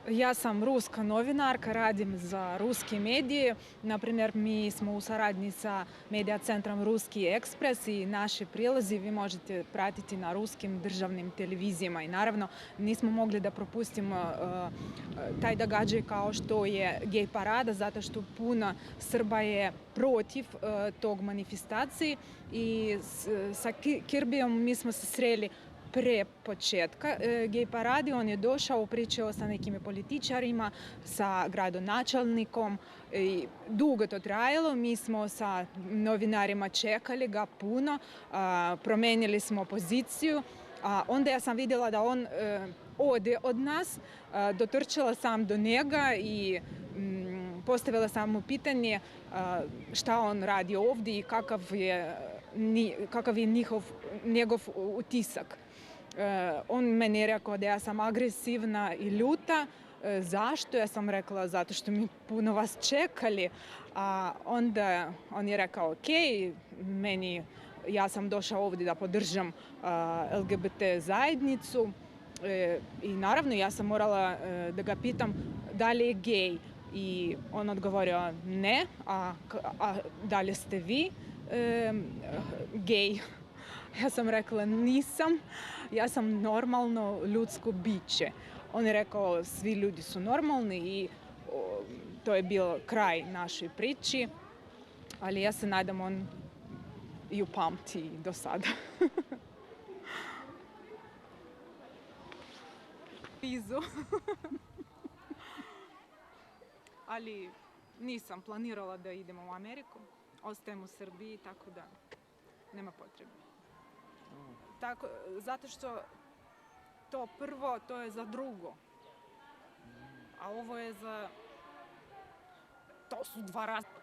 Ja sam ruska novinarka, radim za ruski medije. Naprimjer, mi smo u saradnji sa medija centrom Ruski ekspres i naši prilazi vi možete pratiti na ruskim državnim televizijama. I naravno, nismo mogli da propustimo taj događaj kao što je gej parada, zato što puno Srba je protiv tog manifestaciji i sa Kirbijom mi smo se sreli pre početka gej paradi. On je došao, pričao sa nekim političarima, sa gradonačelnikom i dugo to trajalo. Mi smo sa novinarima čekali ga puno, promenili smo poziciju. Onda ja sam vidjela da on ode od nas, dotrčala sam do njega i postavila sam mu pitanje šta on radi ovdje i kakav je njegov utisak. On meni je rekao da ja sam agresivna i ljuta. Zašto? Ja sam rekla zato što mi puno vas čekali. A onda on je rekao ok, ja sam došao ovdje da podržam LGBT zajednicu i naravno ja sam morala da ga pitam da li je gej. I on odgovorio ne, a da li ste vi gej? Ja sam rekla nisam, ja sam normalno ljudsko biće. On je rekao svi ljudi su normalni i to je bio kraj našoj priči, ali ja se nadam on ju pamti do sada. Vizu. Ali nisam planirala da idemo u Ameriku, ostajem u Srbiji, tako da nema potrebe. Zato što to prvo, to je za drugo. A ovo je za... To su dva različita.